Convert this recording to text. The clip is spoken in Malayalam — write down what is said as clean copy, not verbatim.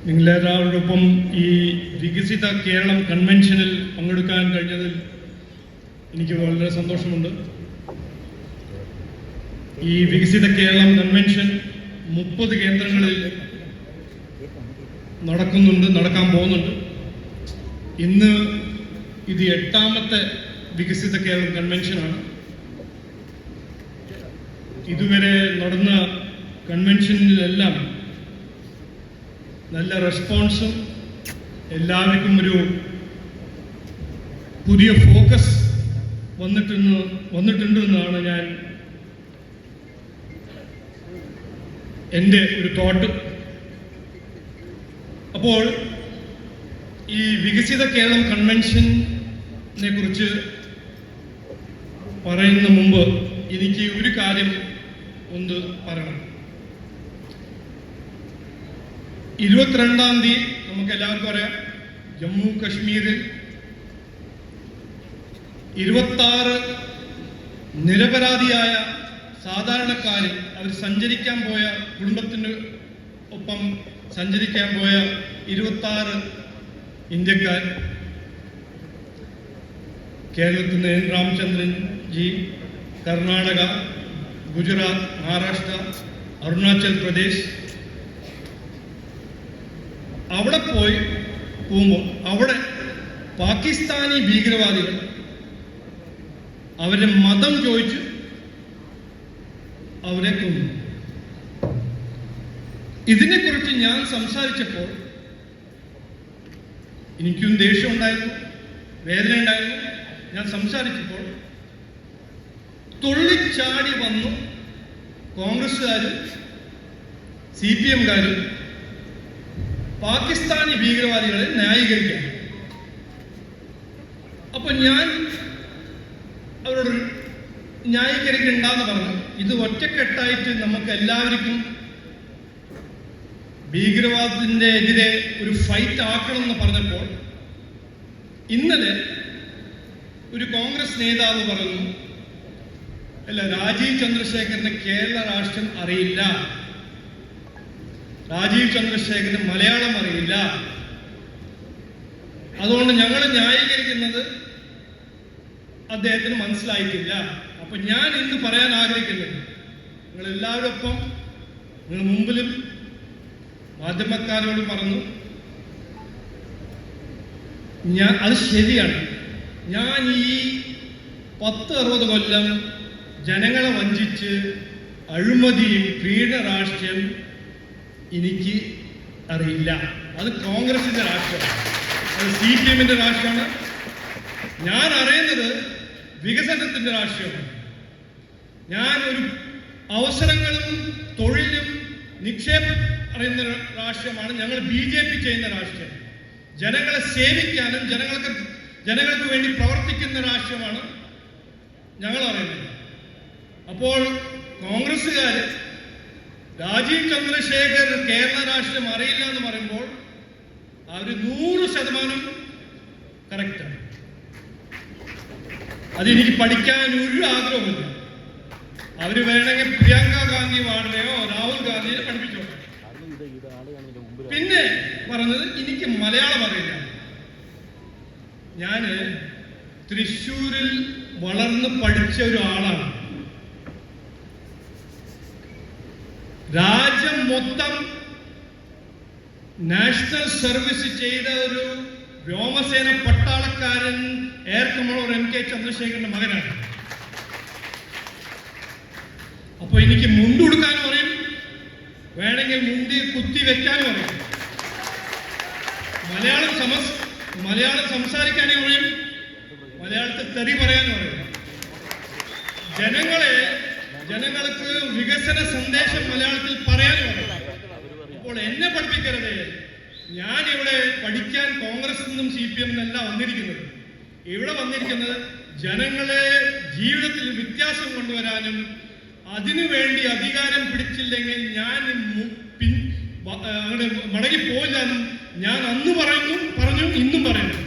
നിങ്ങളെല്ലാവരോടൊപ്പം ഈ വികസിത കേരളം കൺവെൻഷനിൽ പങ്കെടുക്കാൻ കഴിഞ്ഞതിൽ എനിക്ക് വളരെ സന്തോഷമുണ്ട്. ഈ വികസിത കേരളം കൺവെൻഷൻ 30 കേന്ദ്രങ്ങളിൽ നടക്കാൻ പോകുന്നുണ്ട്. ഇന്ന് ഇത് 8ാമത്തെ വികസിത കേരളം കൺവെൻഷനാണ്. ഇതുവരെ നടന്ന കൺവെൻഷനിലെല്ലാം നല്ല റെസ്പോൺസും എല്ലാവർക്കും ഒരു പുതിയ ഫോക്കസ് വന്നിട്ടുണ്ടെന്നാണ് ഞാൻ എൻ്റെ ഒരു തോട്ട്. അപ്പോൾ ഈ വികസിത കേരളം കൺവെൻഷനെ കുറിച്ച് പറയുന്ന മുമ്പ് എനിക്ക് ഒരു കാര്യം ഒന്ന് പറയണം. 22-ാം തീയതി നമുക്ക് എല്ലാവർക്കും അറിയാം, ജമ്മു കശ്മീരിൽ 26 നിരപരാധിയായ സാധാരണക്കാർ അവർ സഞ്ചരിക്കാൻ പോയ കുടുംബത്തിന് ഒപ്പം സഞ്ചരിക്കാൻ പോയ 26 ഇന്ത്യക്കാർ കേരളത്തിൽ നിന്ന് എൻ രാമചന്ദ്രൻ ജി, കർണാടക, ഗുജറാത്ത്, മഹാരാഷ്ട്ര, അരുണാചൽ പ്രദേശ് അവിടെ പോകുമ്പോൾ അവിടെ പാകിസ്ഥാനി ഭീകരവാദികൾ അവരുടെ മതം ചോദിച്ച് അവരെ കൊന്നു. ഇതിനെക്കുറിച്ച് ഞാൻ സംസാരിച്ചപ്പോൾ എനിക്കും ദേഷ്യം ഉണ്ടായിരുന്നു, വേദന ഉണ്ടായിരുന്നു. ഞാൻ സംസാരിച്ചപ്പോൾ തുള്ളിച്ചാടി വന്നു കോൺഗ്രസ്സുകാരും CPM-കാരും പാകിസ്ഥാനി ഭീകരവാദികളെ ന്യായീകരിക്കാം. അപ്പൊ ഞാൻ അവരോട് ന്യായീകരിക്കണ്ടെന്ന് പറഞ്ഞു. ഇത് ഒറ്റക്കെട്ടായിട്ട് നമുക്ക് എല്ലാവർക്കും ഭീകരവാദത്തിന്റെ എതിരെ ഒരു ഫൈറ്റ് ആക്കണം എന്ന് പറഞ്ഞപ്പോൾ ഇന്നലെ ഒരു കോൺഗ്രസ് നേതാവ് പറഞ്ഞു, അല്ല, രാജീവ് ചന്ദ്രശേഖരന് കേരള രാഷ്ട്രം അറിയില്ല, രാജീവ് ചന്ദ്രശേഖരന് മലയാളം അറിയില്ല, അതുകൊണ്ട് ഞങ്ങൾ ന്യായീകരിക്കുന്നത് അദ്ദേഹത്തിന് മനസ്സിലായിട്ടില്ല. അപ്പൊ ഞാൻ ഇന്ന് പറയാൻ ആഗ്രഹിക്കുന്നത്, നിങ്ങൾ എല്ലാവരോടൊപ്പം നിങ്ങൾ മുമ്പിലും മാധ്യമക്കാരോട് പറഞ്ഞു, അത് ശരിയാണ്. ഞാൻ ഈ 10-60 കൊല്ലം ജനങ്ങളെ വഞ്ചിച്ച് അഴിമതിയും പീഡന രാഷ്ട്രീയം എനിക്ക് അറിയില്ല. അത് കോൺഗ്രസിന്റെ രാഷ്ട്രമാണ്, അത് CPM-ന്റെ രാഷ്ട്രമാണ്. ഞാൻ അറിയുന്നത് വികസനത്തിന്റെ രാഷ്ട്രീയമാണ്. ഞാൻ ഒരു അവസരങ്ങളും തൊഴിലും നിക്ഷേപം അറിയുന്ന രാഷ്ട്രീയമാണ്. ഞങ്ങൾ BJP ചെയ്യുന്ന രാഷ്ട്രീയം, ജനങ്ങളെ സേവിക്കാനും ജനങ്ങൾക്ക് വേണ്ടി പ്രവർത്തിക്കുന്ന രാഷ്ട്രീയമാണ് ഞങ്ങൾ അറിയുന്നത്. അപ്പോൾ കോൺഗ്രസ്സുകാർ രാജീവ് ചന്ദ്രശേഖർ കേരള രാഷ്ട്രീയം അറിയില്ല എന്ന് പറയുമ്പോൾ അവർ 100% കറക്റ്റാണ്. അതെനിക്ക് പഠിക്കാൻ ഒരു ആഗ്രഹമില്ല. അവര് വേണമെങ്കിൽ പ്രിയങ്ക ഗാന്ധി വാർഡനെയോ രാഹുൽ ഗാന്ധിയെ പഠിപ്പിച്ചോ. പിന്നെ പറഞ്ഞത് എനിക്ക് മലയാളം അറിയില്ല. ഞാന് തൃശ്ശൂരിൽ വളർന്ന് പഠിച്ച ഒരു ആളാണ്. രാജ്യം മൊത്തം നാഷണൽ സർവീസ് ചെയ്ത ഒരു വ്യോമസേന പട്ടാളക്കാരൻ എയർ കമാൻഡർ MK ചന്ദ്രശേഖരന്റെ മകനാണ്. അപ്പൊ എനിക്ക് മുണ്ടുകൊടുക്കാനും അറിയും, വേണമെങ്കിൽ മുണ്ടി കുത്തി വെക്കാനും അറിയും, മലയാളം സംസാരിക്കാനും അറിയും, മലയാളത്തിൽ തെറി പറയാനും അറിയും. ജനങ്ങൾക്ക് വികസന സന്ദേശം മലയാളത്തിൽ പറയാനും അറിയും. അപ്പോൾ എന്നെ പഠിപ്പിക്കരുത്. ഞാനിവിടെ പഠിക്കാൻ കോൺഗ്രസിൽ നിന്നും CPM നിന്നല്ല വന്നിരിക്കുന്നത്. ഇവിടെ വന്നിരിക്കുന്നത് ജനങ്ങളെ ജീവിതത്തിൽ വ്യത്യാസം കൊണ്ടുവരാനും അതിനുവേണ്ടി അധികാരം പിടിച്ചില്ലെങ്കിൽ ഞാൻ അങ്ങനെ മടങ്ങിപ്പോയില്ലെന്നും ഞാൻ അന്ന് പറഞ്ഞു, ഇന്നും പറയുന്നു.